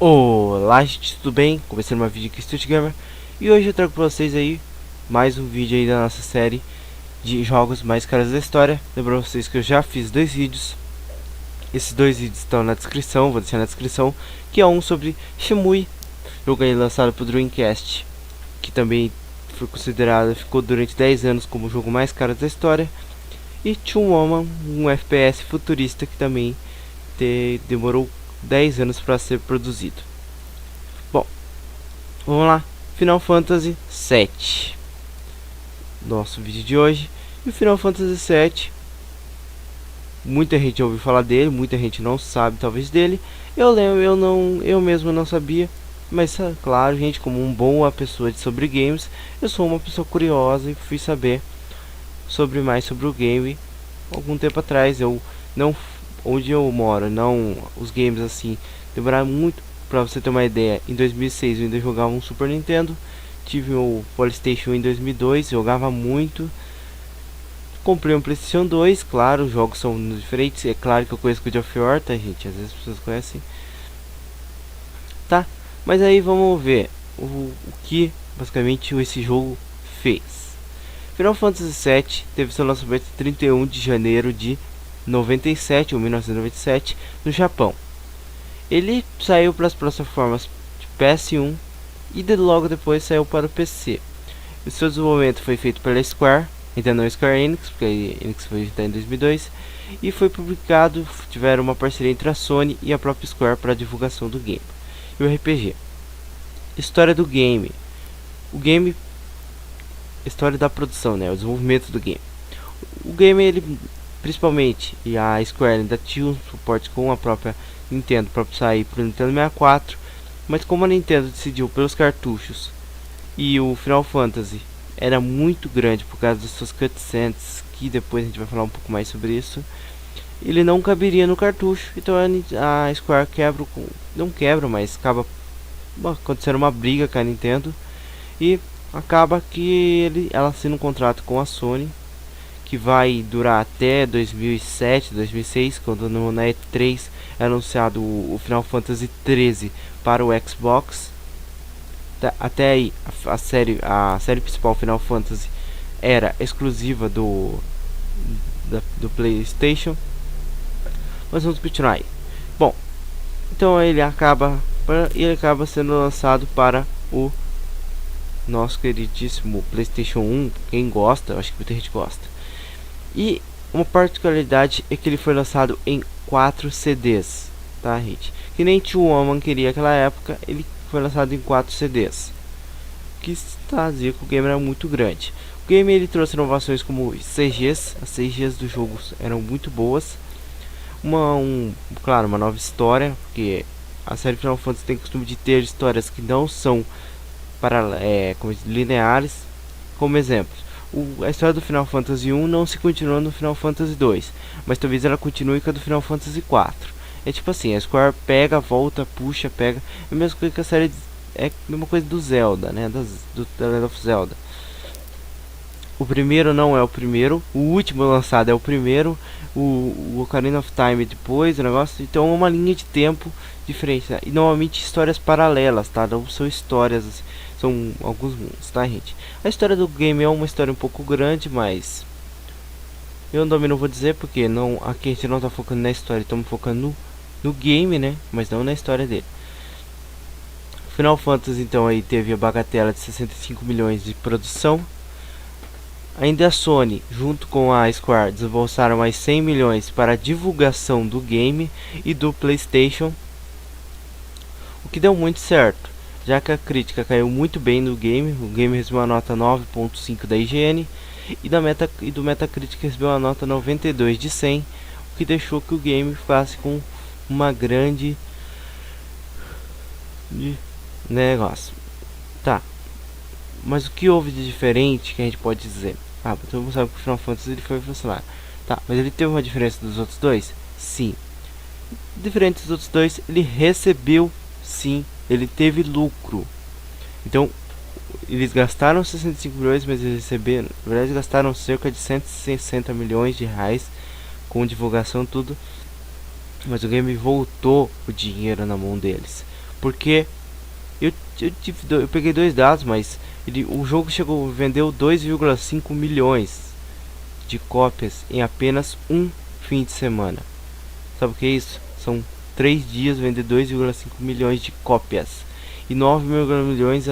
Olá gente, tudo bem? Começando mais um vídeo aqui Street Gamer. E hoje eu trago pra vocês aí mais um vídeo aí da nossa série de jogos mais caros da história. Lembrando vocês que eu já fiz dois vídeos. Esses dois vídeos estão na descrição, vou deixar na descrição. Que é um sobre Shimui, jogo aí lançado pro Dreamcast, que também foi considerado, ficou durante 10 anos como o jogo mais caro da história. E Two Woman, um FPS futurista que também demorou 10 anos para ser produzido. Bom, vamos lá. Final Fantasy VII, nosso vídeo de hoje. E o Final Fantasy VII, muita gente ouviu falar dele, muita gente não sabe talvez dele. Eu lembro, eu mesmo não sabia. Mas claro, gente, como um boa pessoa sobre games, eu sou uma pessoa curiosa e fui saber mais sobre o game algum tempo atrás. Eu não, onde eu moro, não, os games assim demoraram muito. Pra você ter uma ideia, em 2006 eu ainda jogava um Super Nintendo. Tive o PlayStation em 2002, jogava muito. Comprei um PlayStation 2, claro, os jogos são diferentes. É claro que eu conheço God of War, tá gente? Às vezes as pessoas conhecem. Tá, mas aí vamos ver o que basicamente esse jogo fez. Final Fantasy VII teve seu lançamento em 31 de janeiro de 97 ou 1997 no Japão. Ele saiu para as plataformas de PS1 e logo depois saiu para o PC. O seu desenvolvimento foi feito pela Square, ainda não Square Enix, porque a Enix foi juntada em 2002, e foi publicado, tiveram uma parceria entre a Sony e a própria Square para a divulgação do game. E o RPG. História do game. O game, história da produção, né, o desenvolvimento do game. O game, ele principalmente, e a Square ainda tinha um suporte com a própria Nintendo para sair para o Nintendo 64, mas como a Nintendo decidiu pelos cartuchos e o Final Fantasy era muito grande por causa das suas cutscenes, que depois a gente vai falar um pouco mais sobre isso, ele não caberia no cartucho. Então a Square quebra, não quebra, mas acaba acontecendo uma briga com a Nintendo e acaba que ela assina um contrato com a Sony que vai durar até 2007, 2006, quando na E3 é anunciado o Final Fantasy 13 para o Xbox. Até aí a série principal Final Fantasy era exclusiva do PlayStation. Mas vamos continuar aí. Bom, então ele acaba sendo lançado para o nosso queridíssimo PlayStation 1. Quem gosta, eu acho que muita gente gosta. E uma particularidade é que ele foi lançado em 4 CDs, tá, gente? Que nem Two Woman queria naquela época, ele foi lançado em 4 CDs. Que trazia que o game era muito grande. O game ele trouxe inovações como CGs, as CGs dos jogos eram muito boas. Claro, uma nova história, porque a série Final Fantasy tem o costume de ter histórias que não são lineares. Como exemplo, a história do Final Fantasy 1 não se continua no Final Fantasy 2, mas talvez ela continue com a do Final Fantasy 4. É tipo assim, a Square pega, volta, puxa, pega. É a mesma coisa que a série, é a mesma coisa do Zelda, né? Do The Legend of Zelda. O primeiro não é o primeiro, o último lançado é o primeiro, o Ocarina of Time depois, o negócio. Então é uma linha de tempo diferente, né? E normalmente histórias paralelas, tá? Não são histórias, são alguns mundos, tá, gente? A história do game é uma história um pouco grande, mas eu também não vou dizer porque não, aqui a gente não tá focando na história, estamos focando no game, né? Mas não na história dele. Final Fantasy então aí teve a bagatela de 65 milhões de produção. Ainda a Sony, junto com a Square, desembolsaram mais 100 milhões para a divulgação do game e do PlayStation, o que deu muito certo, já que a crítica caiu muito bem no game. O game recebeu uma nota 9.5 da IGN e do Metacritic recebeu uma nota 92 de 100, o que deixou que o game ficasse com uma grande negócio. Tá, mas o que houve de diferente que a gente pode dizer? Todo mundo sabe que o Final Fantasy ele foi funcionar. Tá, mas ele teve uma diferença dos outros dois? Sim. Diferente dos outros dois, ele recebeu, sim, ele teve lucro. Então, eles gastaram 65 milhões, mas eles receberam, na verdade gastaram cerca de 160 milhões de reais com divulgação tudo. Mas o game voltou o dinheiro na mão deles. porque eu peguei dois dados, mas o jogo vendeu 2,5 milhões de cópias em apenas um fim de semana. Sabe o que é isso? São 3 dias vender 2,5 milhões de cópias e 9 milhões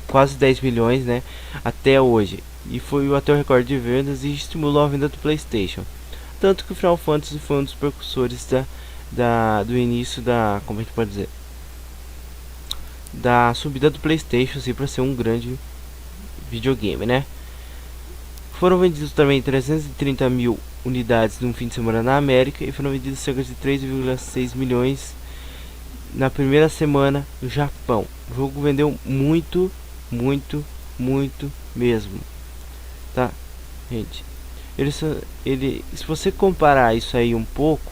quase 10 milhões, né, até hoje. E foi até o recorde de vendas e estimulou a venda do PlayStation. Tanto que o Final Fantasy foi um dos precursores do início da, como a gente pode dizer, da subida do PlayStation, assim, para ser um grande videogame, né? Foram vendidos também 330 mil unidades num fim de semana na América e foram vendidos cerca de 3,6 milhões na primeira semana no Japão. O jogo vendeu muito, muito, muito mesmo, tá, gente? Se você comparar isso aí um pouco,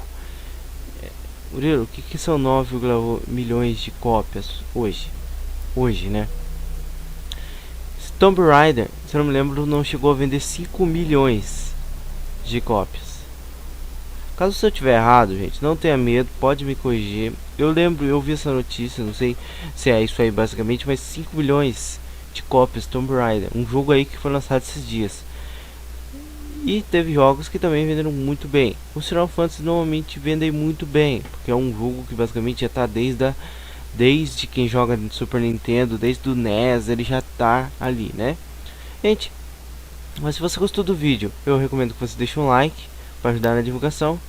Murilo, o que são 9 milhões de cópias hoje, né? Tomb Raider, se eu não me lembro, não chegou a vender 5 milhões de cópias. Caso eu estiver errado, gente, não tenha medo, pode me corrigir. Eu vi essa notícia, não sei se é isso aí basicamente, mas 5 milhões de cópias Tomb Raider, um jogo aí que foi lançado esses dias. E teve jogos que também venderam muito bem. Os Final Fantasy normalmente vendem muito bem, porque é um jogo que basicamente já está desde quem joga no Super Nintendo, desde o NES, ele já tá ali, né? Gente, mas se você gostou do vídeo, eu recomendo que você deixe um like para ajudar na divulgação.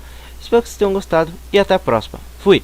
Espero que vocês tenham gostado e até a próxima. Fui!